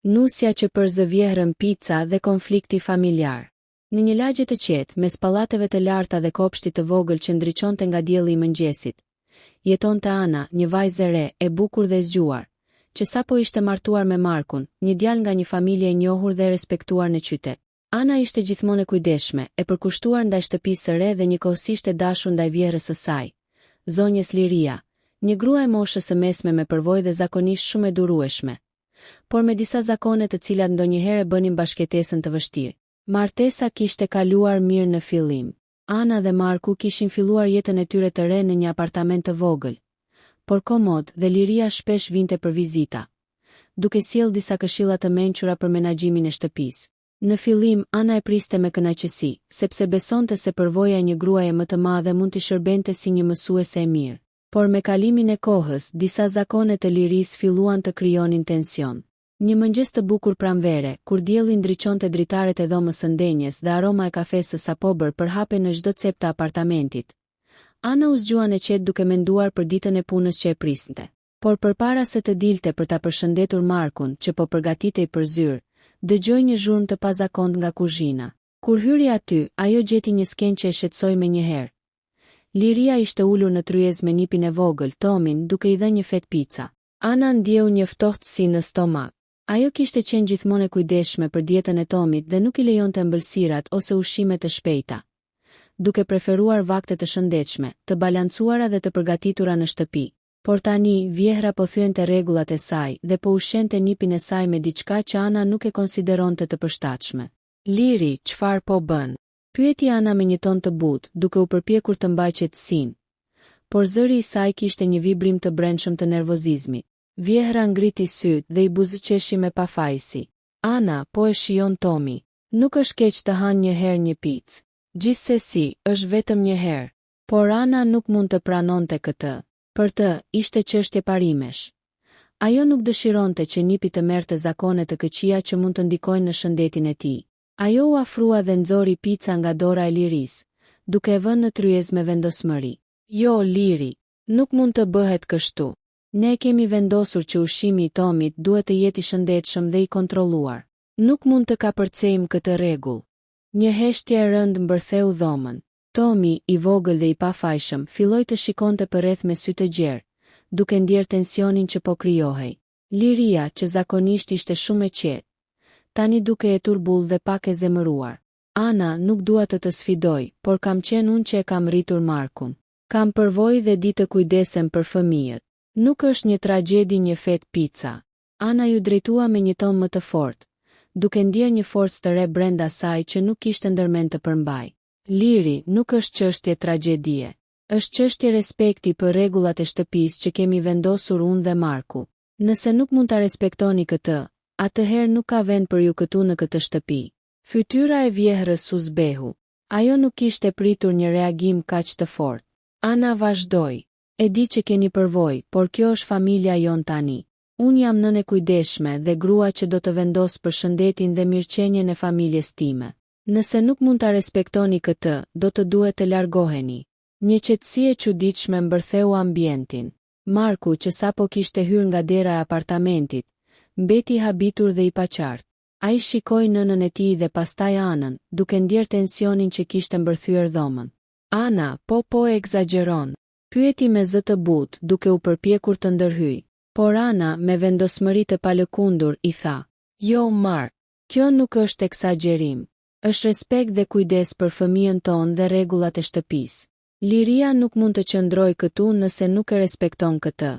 nusja që përzëvjehrën pica dhe konflikti familjar. Në një lagje të qetë, mes pallateve të larta dhe kopshtit të vogël që ndriçonte nga dielli i mëngjesit, jetonte Ana, një vajzë e re, e bukur dhe zgjuar, që sapo ishte martuar me Markun, një djalë nga një familje e njohur dhe e respektuar në qytet. Ana ishte gjithmonë e kujdesshme, e përkushtuar ndaj shtëpisë së re dhe njëkohësisht e dashur ndaj vjerrës së saj, zonjës Liria, një grua e moshës së mesme me përvojë dhe zakonisht shumë e durueshme, por me disa zakone të cilat ndonjëherë bënin bashkëtesën të vështirë. Martesa kishte kaluar mirë në fillim. Ana dhe Marku kishin filluar jetën e tyre të re në një apartament të vogël, por komod dhe Liria shpesh vinte për vizita, duke sjell disa këshilla të mençura për menaxhimin e shtëpisë. Në fillim, Ana e priste me kënaqësi, sepse besonte se përvoja një gruaje më të madhe mund t'i shërbente si një mësuese e mirë. Por me kalimin e kohës, disa zakone të Lirisë filluan të krijonin tension. Një mëngjes të bukur pranvere, kur dielli ndriçonte dritaret e dhomës së ndenjes dhe aroma e kafes së sapobër përhape në çdo cep të apartamentit, Ana u zgjua në qetë duke menduar për ditën e punës që e priste. Por përpara se të dilte për ta përshëndetur Markun, që po përgatitej për zyrë, dëgjoi një zhurmë të pazakont nga kuzhina. Kur hyri aty, ajo gjeti një skenë që e shqetësoi menjëherë. Liria ishte ulur në tryezë me nipin e vogël, Tomin, duke i dhënë një fet pica. Ana ndjeu një ftohtësi në stomak. Ajo kishte qenë gjithmonë e kujdesshme për dietën e Tomit dhe nuk i lejonte ëmbëlsirat ose ushqime të shpejta, duke preferuar vakte të shëndetshme, të balancuara dhe të përgatitura në shtëpi. Por tani, vjehra po thyente rregullat e saj dhe po ushqente nipin e saj me diçka që Ana nuk e konsideronte të përshtatshme. Liri, çfarë po bën? Pyeti Ana me një ton të butë, duke u përpjekur të mbajë qetësinë. Por zëri i saj kishte një vibrim të brendshëm të nervozizmit. Vjehra ngriti syt dhe i buzëqeshi me pafajsi. Ana, po e shijon Tomi. Nuk është keq të hanë një herë një picë. Gjithsesi, është vetëm një herë. Por Ana nuk mund të pranonte këtë. Për të, ishte çështje parimesh. Ajo nuk dëshironte që nipi të merrte zakone të këqija që mund të ndikojnë në shëndetin e tij. Ajo u afrua dhe nxori pica nga dora e Liris, duke e vënë në tryezë me vendosmëri. Jo, Liri, nuk mund të bëhet kështu. Ne kemi vendosur që ushqimi i Tomit duhet të jetë i shëndetshëm dhe i kontrolluar. Nuk mund të kapërcejmë këtë rregull. Një heshtje e rëndë mbërtheu dhomën. Tomi, i vogël dhe i pafajshëm, filloi të shikonte përreth me sy të gjerë, duke ndjerë tensionin që po krijohej. Liria, që zakonisht ishte shumë e qetë, tani duke e turbull dhe pak e zemëruar. Ana, nuk dua të sfidoj, por kam qenë unë që e kam rritur Markun. Kam përvojë dhe di të kujdesem për fëmijët. Nuk është një tragjedi një fet pica. Ana ju drejtua me një ton më të fortë, duke ndjerë një forcë të re brenda saj që nuk kishte ndërmend të përmbaj. Liri, nuk është çështje tragjedie. Është çështje respekti për rregullat e shtëpisë që kemi vendosur unë dhe Marku. Nëse nuk mund ta respektoni këtë, atëherë nuk ka vend për ju këtu në këtë shtëpi. Fytyra e vjehrës u zbehu. Ajo nuk kishte pritur një reagim kaq të fortë. Ana vazhdoi. E di që keni përvojë, por kjo është familja jon tani. Unë jam nën e kujdesshme dhe grua që do të vendos për shëndetin dhe mirëqenien e familjes time. Nëse nuk mund ta respektoni këtë, do të duhet të largoheni. Një qetësi e çuditshme mbërtheu ambientin. Marku, që sapo kishte hyrë nga dera e apartamentit, mbeti i habitur dhe i paqartë. Ai shikoi nënën e tij dhe pastaj Anën, duke ndjerë tensionin që kishte mbërthyer dhomën. Ana, po e egzageron. Pyeti me zë të butë, duke u përpjekur të ndërhyj. Por Ana, me vendosmëri të palëkundur, i tha: Jo, Mark, kjo nuk është eksagjerim. Është respekt dhe kujdes për fëmijën tonë dhe rregullat e shtëpisë. Liria nuk mund të qëndrojë këtu nëse nuk e respekton këtë.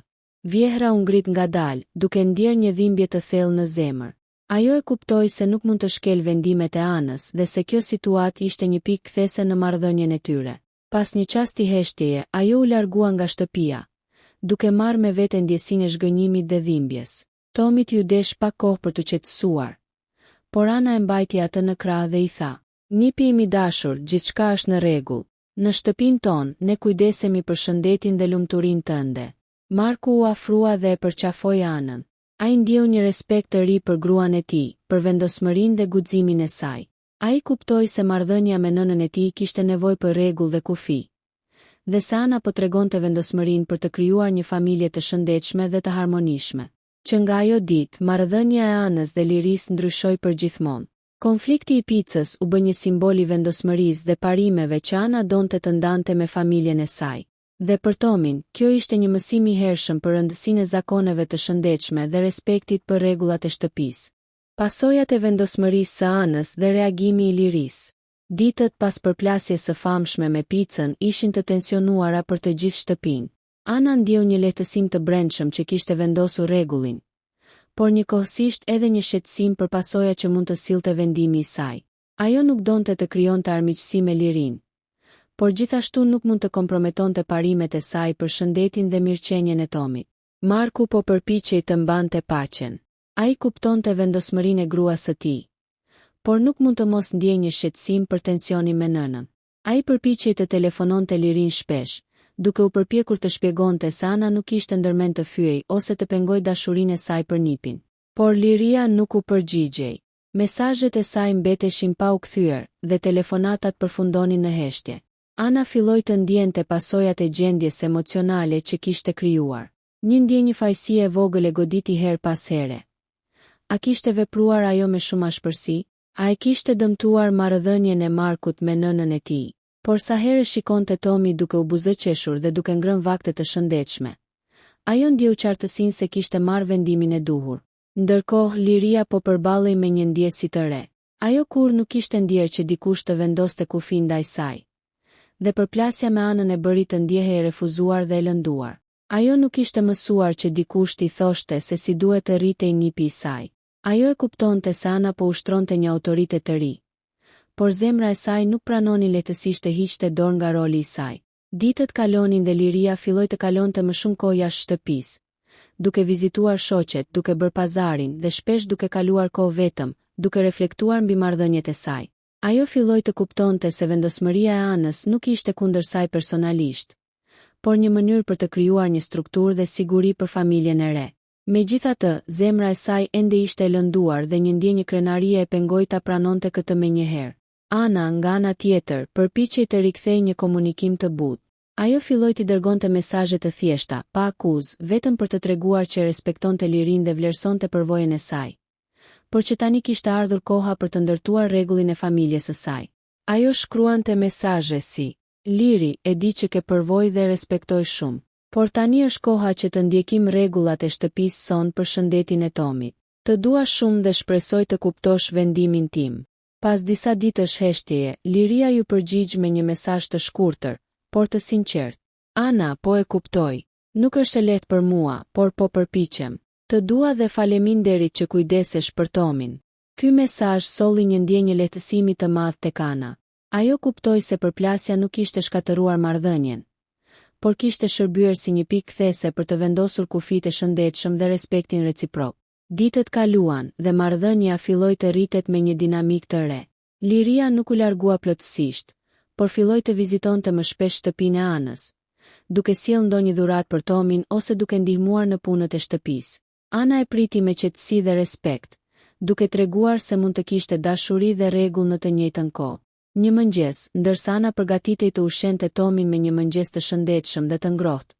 Vjehra u ngrit ngadalë, duke ndjerë një dhimbje të thellë në zemër. Ajo e kuptoi se nuk mund të shkel vendimet e Anës dhe se kjo situatë ishte një pikë kthese në marrëdhënien e tyre. Pas një çasti heshtjeje, ajo u largua nga shtëpia, duke marrë me vete ndjesinë e zhgënjimit dhe dhimbjes. Tomit ju desh pak kohë për të qetësuar, por Ana e mbajti atë në krah dhe i tha: Nipi im i dashur, gjithçka është në rregull. Në shtëpinë tonë, ne kujdesemi për shëndetin dhe lumturinë tënde. Marku u afrua dhe e përqafoi Anën. Ai ndjeu një respekt të ri për gruan e tij, për vendosmërinë dhe guximin e saj. Ai kuptoi se marrëdhënia me nënën e tij kishte nevojë për rregull dhe kufi, dhe se Ana po tregonte vendosmërinë për të krijuar një familje të shëndetshme dhe të harmonishme. që nga ajo ditë marrëdhënia e Anës dhe Lirisë ndryshoi përgjithmonë. Konflikti i Picës u bë një simbol i vendosmërisë dhe parimeve që Ana donte të ndante me familjen e saj. Dhe për Tomin, kjo ishte një mësim i hershëm për rëndësinë e zakoneve të shëndetshme dhe respektit për rregullat e shtëpisë. Pasojat e vendosmërisë së Anës dhe reagimi i Lirisë. Ditët pas përplasjes së famshme me Picën ishin të tensionuara për të gjithë shtëpinë. Ana ndjeu një lehtësim të brendshëm që kishte vendosur rregullin, por njëkohësisht edhe një shqetësim për pasojat që mund të sillte vendimi i saj. Ajo nuk donte të krijonte armiqësi me Lirin, por gjithashtu nuk mund të komprometonte parimet e saj për shëndetin dhe mirëqenien e Tomit. Marku po përpiqej të mbante paqen. Ai kuptonte vendosmërinë e gruas së tij, por nuk mund të mos ndjejë një shqetësim për tensionin me nënën. Ai përpiqej të telefononte Lirin shpesh, duke u përpjekur të shpjegonte se Ana nuk ishte ndërmend të fyej ose të pengoj dashurinë e saj për nipin. Por Liria nuk u përgjigjej. Mesazhet e saj mbeteshin pa u kthyer dhe telefonatat përfundonin në heshtje. Ana filloi të ndjente pasojat e gjendjes emocionale që kishte krijuar. Një ndjenjë fajësie e vogël e goditi her pas here. A kishte vepruar ajo me shumë ashpërsi? A e kishte dëmtuar marrëdhënien e Markut me nënën e tij? Por sa herë shikonte Tomi duke u buzëqeshur dhe duke ngrënë vakte të shëndetshme, ajo ndjeu qartësinë se kishte marrë vendimin e duhur. Ndërkohë Liria po përballej me një ndjesi të re. Ajo kur nuk kishte ndjerë që dikush të vendoste kufi ndaj saj. Dhe përplasja me Anën e bëri të ndjehej e refuzuar dhe e lënduar. Ajo nuk ishte mësuar që dikush t'i thoshte se si duhet të rritej nipi i saj. Ajo e kuptonte se Ana po ushtronte një autoritet të ri, por zemra e saj nuk pranoni lehtësisht të hiqte dorë nga roli i saj. Ditët kalonin dhe Liria filloi të kalonte më shumë kohë jashtë shtëpisë, duke vizituar shoqet, duke bërë pazarin dhe shpesh duke kaluar kohë vetëm, duke reflektuar mbi marrëdhëniet e saj. Ajo filloi të kuptonte se vendosmëria e Anës nuk ishte kundër saj personalisht, por një mënyrë për të krijuar një strukturë dhe siguri për familjen e re. Megjithatë, zemra e saj ende ishte e lënduar dhe një ndjenjë krenarie e pengoi ta pranonte këtë menjëherë. Ana, nga ana tjetër, përpiqej të rikthejë një komunikim të butë. Ajo filloi t'i dërgonte mesazhe të thjeshta, pa akuzë, vetëm për të treguar që respektonte Lirin dhe vlerësonte përvojën e saj, por që tani kishte ardhur koha për të ndërtuar rregullin e familjes së saj. Ajo shkruante mesazhe si: Liri, e di që ke përvojë dhe respektoj shumë, por tani është koha që të ndjekim rregullat e shtëpisë son për shëndetin e Tomit. Të dua shumë dhe shpresoj të kuptosh vendimin tim. Pas disa ditësh heshtjeje, Liria ju përgjigj me një mesazh të shkurtër, por të sinqert. Ana, po e kuptoj. Nuk është e lehtë për mua, por po përpiqem. Të dua dhe faleminderit që kujdesesh për Tomin. Ky mesazh solli një ndjenjë lehtësimi të madh tek Ana. Ajo kuptoi se përplasja nuk kishte shkatëruar marrëdhënien, por kishte shërbyer si një pikë kthese për të vendosur kufit e shëndetshëm dhe respektin reciprok. Ditët kaluan dhe marrëdhënia filloi të rritet me një dinamik të re. Liria nuk u largua plotësisht, por filloi të vizitonte më shpesh shtëpinë e Anës, duke sjellë ndonjë dhuratë për Tomin ose duke ndihmuar në punët e shtëpisë. Ana e priti me qetësi dhe respekt, duke treguar se mund të kishte dashuri dhe rregull në të njëjtën kohë. Një mëngjes, ndërsa Ana përgatitej të ushqente Tomin me një mëngjes të shëndetshëm dhe të ngrohtë,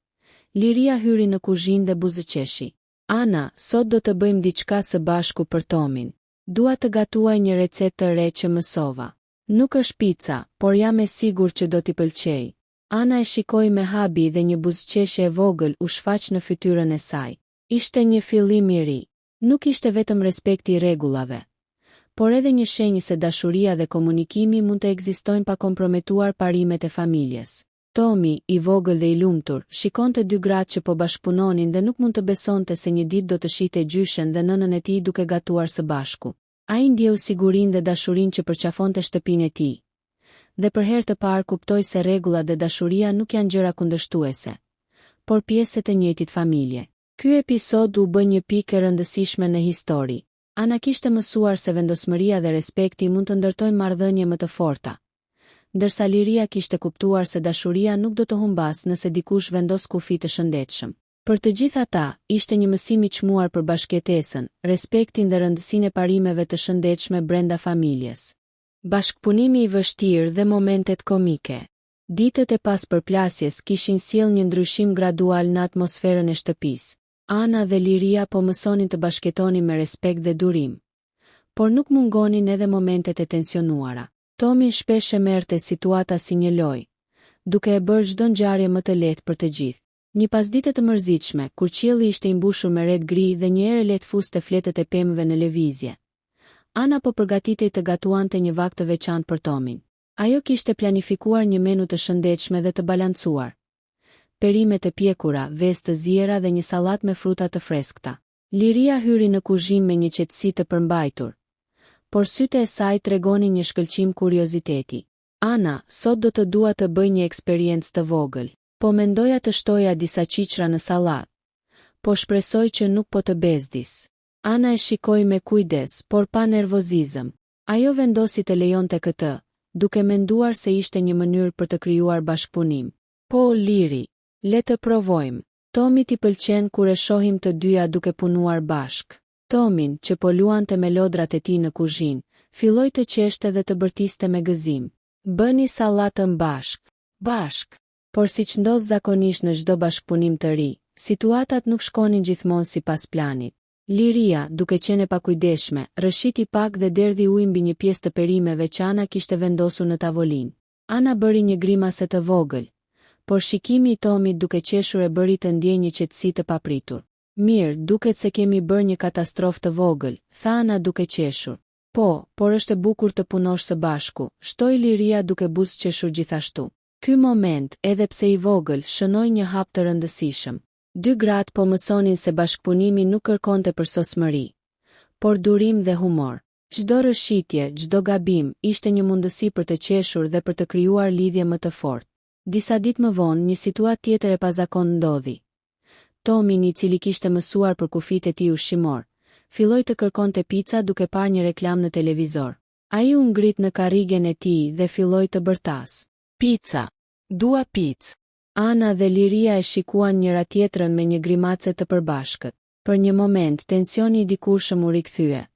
Liria hyri në kuzhinë dhe buzëqeshi. Ana, sot do të bëjmë diçka së bashku për Tomin. Dua të gatuaj një recetë të re që mësova. Nuk është pica, por jam e sigurt që do t'i pëlqejë. Ana e shikoi me habi dhe një buzëqeshje e vogël u shfaq në fytyrën e saj. Ishte një fillim i ri. Nuk ishte vetëm respekti i rregullave, por edhe një shenjë se dashuria dhe komunikimi mund të ekzistojnë pa komprometuar parimet e familjes. Tomi, i vogël dhe i lumtur, shikonte dy gratë që po bashkëpunonin dhe nuk mund të besonte se një ditë do të shihte gjyshen dhe nënën e tij duke gatuar së bashku. Ai ndjeu sigurinë dhe dashurinë që përqafonte shtëpinë e tij. Dhe për herë të parë kuptoi se rregullat dhe dashuria nuk janë gjëra kundërshtuese, por pjesë të njëjtit familje. Ky episod u bë një pikë e rëndësishme në histori. Ana kishte mësuar se vendosmëria dhe respekti mund të ndërtojnë marrëdhënie më të forta, ndërsa Liria kishte kuptuar se dashuria nuk do të humbas nëse dikush vendos kufi të shëndetshëm. Për të gjithë ata, ishte një mësim i çmuar për bashkëjetesën, respektin dhe rëndësinë e parimeve të shëndetshme brenda familjes. Bashkëpunimi i vështirë dhe momentet komike. Ditët e pas përplasjes kishin sjellë një ndryshim gradual në atmosferën e shtëpisë. Ana dhe Liria po mësonin të bashkëtonin me respekt dhe durim. Por nuk mungonin edhe momentet e tensionuara. Tomin shpesh e merrte situata si një lojë, duke e bërë çdo ngjarje më të lehtë për të gjithë. Një pasdite të mërzitshme, kur qielli ishte i mbushur me ret gri dhe një erë lehtë fuste fletët e pemëve në lëvizje, Ana po përgatitej të gatuante një vakt të veçantë për Tomin. Ajo kishte planifikuar një menu të shëndetshme dhe të balancuar. Perime të pjekura, vezë të ziera dhe një sallatë me fruta të freskëta. Liria hyri në kuzhinë me një qetësi të përmbajtur, por sytë e saj tregonin një shkëlqim kurioziteti. Ana, sot do të dua të bëj një eksperiencë të vogël. Po mendoja të shtoja disa qiqra në sallatë, po shpresoj që nuk po të bezdis. Ana e shikoi me kujdes, por pa nervozizëm. Ajo vendosi të lejonte këtë, duke menduar se ishte një mënyrë për të krijuar bashkëpunim. Po, Liri, le të provojmë. Tomit i pëlqen kur e shohim të dyja duke punuar bashk. Tomin, që po luante me lodrat e tij në kuzhinë, filloi të qeshte dhe të bërtiste me gëzim. Bëni sallatën bashk. Por siç ndodh zakonisht në çdo bashkëpunim të ri, situatat nuk shkonin gjithmonë sipas planit. Liria, duke qenë e pakujdesshme, rrëshiti pak dhe derdhi ujë mbi një pjesë të perimeve që Ana kishte vendosur në tavolinë. Ana bëri një grimase të vogël, por shikimi i Tomit duke qeshur e bëri të ndjej një qetësi të papritur. Mirë, duket se kemi bërë një katastrofë të vogël, tha Ana duke qeshur. Po, por është e bukur të punosh së bashku, shtoi Liria duke buzëqeshur gjithashtu. Ky moment, edhe pse i vogël, shënoi një hap të rëndësishëm. Dy gratë po mësonin se bashkëpunimi nuk kërkonte përsosmëri, por durim dhe humor. Çdo rrëshitje, çdo gabim, ishte një mundësi për të qeshur dhe për të krijuar lidhje më të fortë. Disa ditë më vonë, një situatë tjetër e pazakon ndodhi. Tomin, i cili kishte mësuar për kufijtë e tij ushqimor, filloi të kërkonte pica duke parë një reklam në televizor. Ai u ngrit në karrigen e tij dhe filloi të bërtas. Pica. Dua picë. Ana dhe Liria e shikuan njëra tjetrën me një grimace të përbashkët. Për një moment tensioni i dikurshëm u rikthye,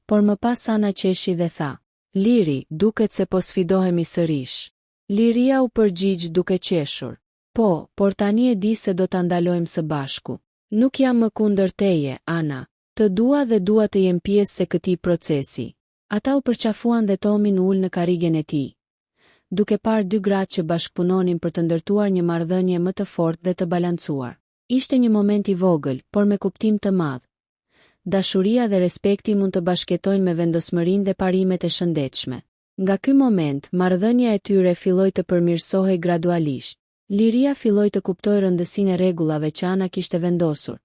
por më pas Ana qeshi dhe tha: "Liri, duket se po sfidohemi sërish." Liria u përgjigj duke qeshur: "Po, por tani e di se do ta ndalojmë së bashku. Nuk jam më kundër teje, Ana. Të dua dhe dua të jem pjesë e këtij procesi." Ata u përqafuan dhe Tomin ul në karrigen e tij, duke parë dy gratë që bashkëpunonin për të ndërtuar një marrëdhënie më të fortë dhe të balancuar. Ishte një moment i vogël, por me kuptim të madh. Dashuria dhe respekti mund të bashkëtojnë me vendosmërinë dhe parimet e shëndetshme. Nga ky moment, marrëdhënia e tyre filloi të përmirësohej gradualisht. Liria filloi të kuptojë rëndësinë e rregullave që Ana kishte vendosur,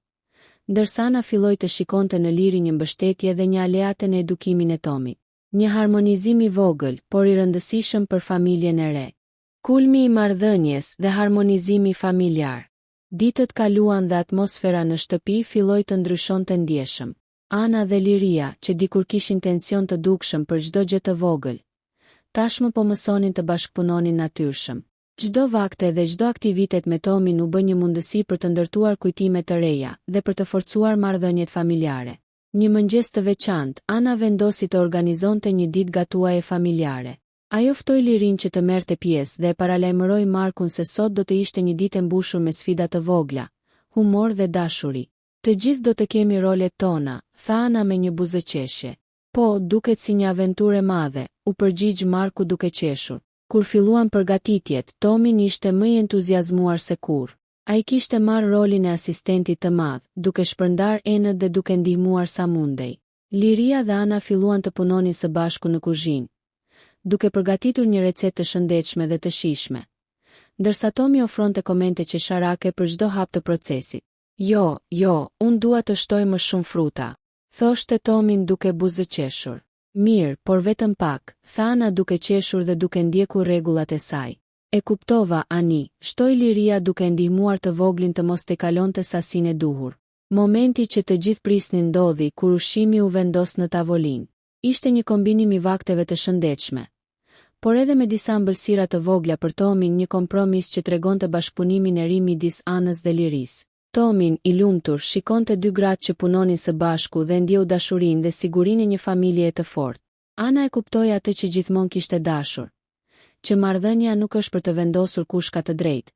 ndërsa Ana filloi të shikonte në Liri një mbështetje dhe një aleate në edukimin e Tomit. Një harmonizim i vogël, por i rëndësishëm për familjen e re. Kulmi i marrëdhënies dhe harmonizimi familjar. Ditët kaluan dhe atmosfera në shtëpi filloi të ndryshonte ndjeshëm. Ana dhe Liria, që dikur kishin tension të dukshëm për çdo gjë të vogël, tashmë po mësonin të bashkëpunonin natyrshëm. Çdo vakte dhe çdo aktivitet me Tomin u bë një mundësi për të ndërtuar kujtime të reja dhe për të forcuar marrëdhëniet familjare. Një mëngjes të veçantë, Ana vendosi të organizonte një ditë gatuaje familjare. Ajo ftoi Lirin që të merrte pjesë dhe e paralajmëroi Markun se sot do të ishte një ditë e mbushur me sfida të vogla, humor dhe dashuri. Të gjithë do të kemi rolet tona, tha Ana me një buzëqeshje. Po, duket si një aventurë e madhe, u përgjigj Marku duke qeshur. Kur filluan përgatitjet, Tomin ishte më i entuziazmuar se kurrë. Ai kishte marrë rolin e asistentit të madh, duke shpërndar enët dhe duke ndihmuar sa mundej. Liria dhe Ana filluan të punonin së bashku në kuzhinë, duke përgatitur një recetë të shëndetshme dhe të shijshme, ndërsa Tomi ofronte komente qesharake për çdo hap të procesit. Jo, unë dua të shtoj më shumë fruta, thoshte Tomin duke buzëqeshur. Mirë, por vetëm pak, tha Ana duke qeshur dhe duke ndjekur rregullat e saj. E kuptova, Ani, shtoi Liria duke ndihmuar të voglin të mos te kalonte sasinë e duhur. Momenti që të gjithë prisnin ndodhi kur ushqimi u vendos në tavolinë. Ishte një kombinim i vakteve të shëndetshme, por edhe me disa ëmbëlsira të vogla për Tomin, një kompromis që tregonte bashkëpunimin e ri midis Anës dhe Liris. Tomin, i lumtur, shikonte dy gratë që punonin së bashku dhe ndjeu dashurinë dhe sigurinë e një familje të fortë. Ana e kuptoi atë që gjithmonë kishte dashur, që marrëdhënia nuk është për të vendosur kush ka të drejtë,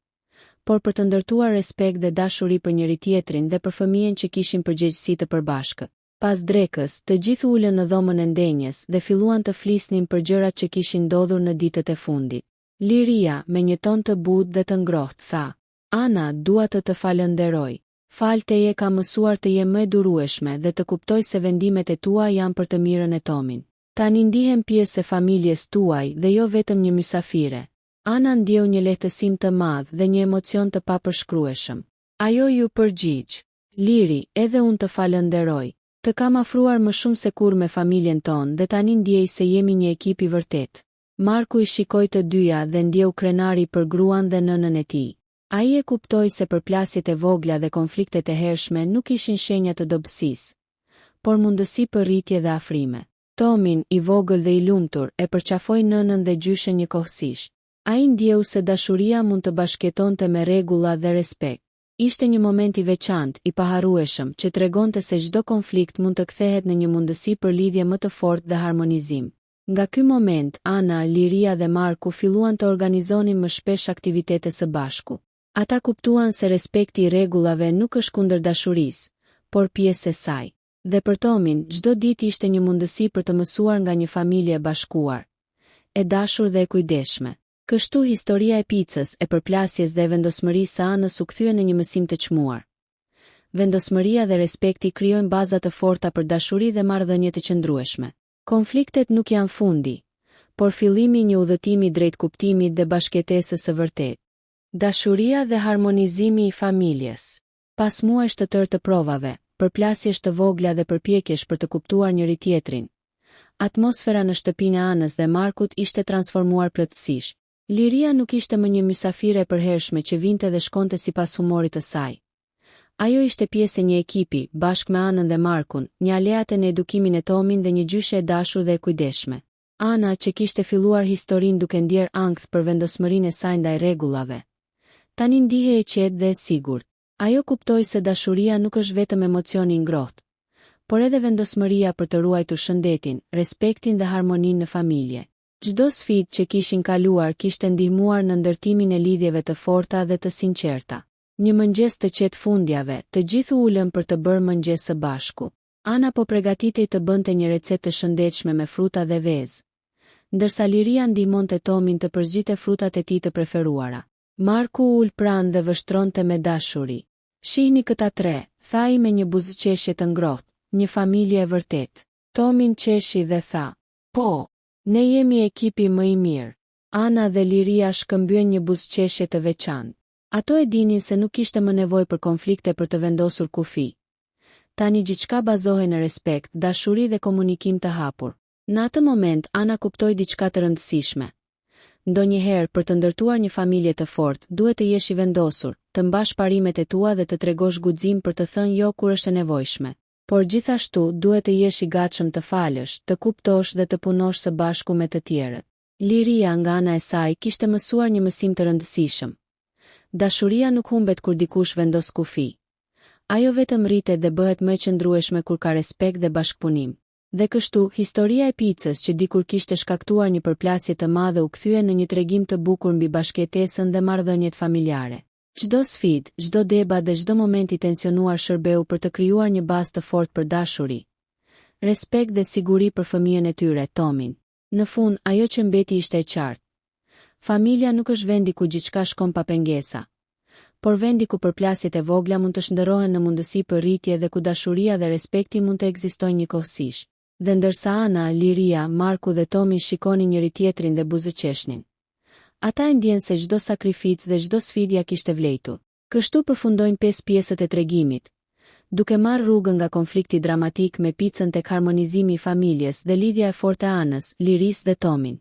por për të ndërtuar respekt dhe dashuri për njëri tjetrin dhe për fëmijën që kishin përgjegjësi të përbashkët. Pas drekës, të gjithë ulën në dhomën e ndenjes dhe filluan të flisnin për gjërat që kishin ndodhur në ditët e fundit. Liria, me një ton të butë dhe të ngrohtë, tha: "Ana, dua të falënderoj. Fal teje ka mësuar të jem më e durueshme dhe të kuptoj se vendimet e tua janë për të mirën e Tomin. Tani ndihem pjesë e familjes tuaj dhe jo vetëm një mysafire." Ana ndjeu një lehtësim të madh dhe një emocion të papërshkrueshëm. Ajo ju përgjigj: "Liri, edhe unë të falënderoj. Të kam afruar më shumë se kur me familjen tonë dhe tani ndjej se jemi një ekip i vërtet." Marku i shikoi të dyja dhe ndjeu krenari për gruan dhe nënën e tij. Ai e kuptoi se përplasjet e vogla dhe konfliktet e hershme nuk ishin shenja të dobësisë, por mundësi për rritje dhe afrime. Tomin, i vogël dhe i lumtur, e përqafoi nënën dhe gjyshen njëkohësisht. Ai ndjeu se dashuria mund të bashkëtonte me rregulla dhe respekt. Ishte një moment i veçantë, i paharrueshëm, që tregonte se çdo konflikt mund të kthehet në një mundësi për lidhje më të fortë dhe harmonizim. Nga ky moment, Ana, Liria dhe Marku filluan të organizonin më shpesh aktivitete së bashku. Ata kuptuan se respekti i rregullave nuk është kundër dashurisë, por pjesë e saj. Dhe për Tomin, çdo ditë ishte një mundësi për të mësuar nga një familje e bashkuar, e dashur dhe e kujdesshme. Kështu historia e picës, e përplasjes dhe e vendosmërisë së Anës u kthye në një mësim të çmuar. Vendosmëria dhe respekti krijojnë baza të forta për dashuri dhe marrëdhënie të qëndrueshme. Konfliktet nuk janë fundi, por fillimi i një udhëtimi drejt kuptimit dhe bashkëtesës së vërtetë. Dashuria dhe harmonizimi i familjes. Pas muajsh të tërë të provave, përplasjesh të vogla dhe përpjekjesh për të kuptuar njëri tjetrin, atmosfera në shtëpinë e Anës dhe Markut ishte transformuar plotësisht. Liria nuk ishte më një mysafire e përhershme që vinte dhe shkonte sipas humorit të saj. Ajo ishte pjesë e një ekipi, bashkë me Anën dhe Markun, një aleate në edukimin e Tomin dhe një gjyshe e dashur dhe e kujdesshme. Ana, që kishte filluar historinë duke ndier ankth për vendosmërinë e saj ndaj rregullave, tani ndihej e qetë dhe e sigurt. Ajo kuptoi se dashuria nuk është vetëm emocioni i ngrohtë, por edhe vendosmëria për të ruajtur shëndetin, respektin dhe harmoninë në familje. Çdo sfidë që kishin kaluar kishte ndihmuar në ndërtimin e lidhjeve të forta dhe të sinqerta. Një mëngjes të qetë fundjave, të gjithë ulën për të bërë mëngjes së bashku. Ana po përgatitej të bënte një recetë të shëndetshme me fruta dhe vezë, ndërsa Liria ndihmonte Tomin të përzgjidhte frutat e tij të preferuara. Marku ul pranë dhe vështronte me dashuri. "Shihni këta tre," tha ai me një buzëqeshje të ngrohtë, "një familje e vërtet." Tomin qeshi dhe tha: "Po, ne jemi ekipi më i mirë." Ana dhe Liria shkëmbyen një buzëqeshje të veçantë. Ato e dinin se nuk kishte më nevojë për konflikte për të vendosur kufi. Tani gjithçka bazohej në respekt, dashuri dhe komunikim të hapur. Në atë moment, Ana kuptoi diçka të rëndësishme. Ndonjëherë, për të ndërtuar një familje të fortë, duhet të jesh i vendosur, të mbash parimet e tua dhe të tregosh guxim për të thënë jo kur është e nevojshme. Por gjithashtu, duhet të jesh i gatshëm të falësh, të kuptosh dhe të punosh së bashku me të tjerët. Liria, nga ana e saj, kishte mësuar një mësim të rëndësishëm. Dashuria nuk humbet kur dikush vendos kufi. Ajo vetëm rritet dhe bëhet më e qëndrueshme kur ka respekt dhe bashkëpunim. Dhe kështu, historia e picës që dikur kishte shkaktuar një përplasje të madhe u kthye në një tregim të bukur mbi bashkëtesën dhe marrëdhëniet familjare. Çdo sfidë, çdo debat dhe çdo moment i tensionuar shërbeu për të krijuar një bazë të fortë për dashuri, respekt dhe siguri për fëmijën e tyre, Tomin. Në fund, ajo që mbeti ishte e qartë. Familja nuk është vendi ku gjithçka shkon pa pengesa, por vendi ku përplasjet e vogla mund të shndërrohen në mundësi për rritje dhe ku dashuria dhe respekti mund të ekzistojnë njëkohësisht. Dhe ndërsa Ana, Liria, Marku dhe Tomi shikonin njëri tjetrin dhe buzëqeshnin, ata e ndjen se çdo sakrificë dhe çdo sfidë kishte vlejtur. Kështu përfundojnë 5 pjesët e tregimit, duke marrë rrugën nga konflikti dramatik me picën tek harmonizimi i familjes dhe lidhja e fortë e Anës, Liris dhe Tomin.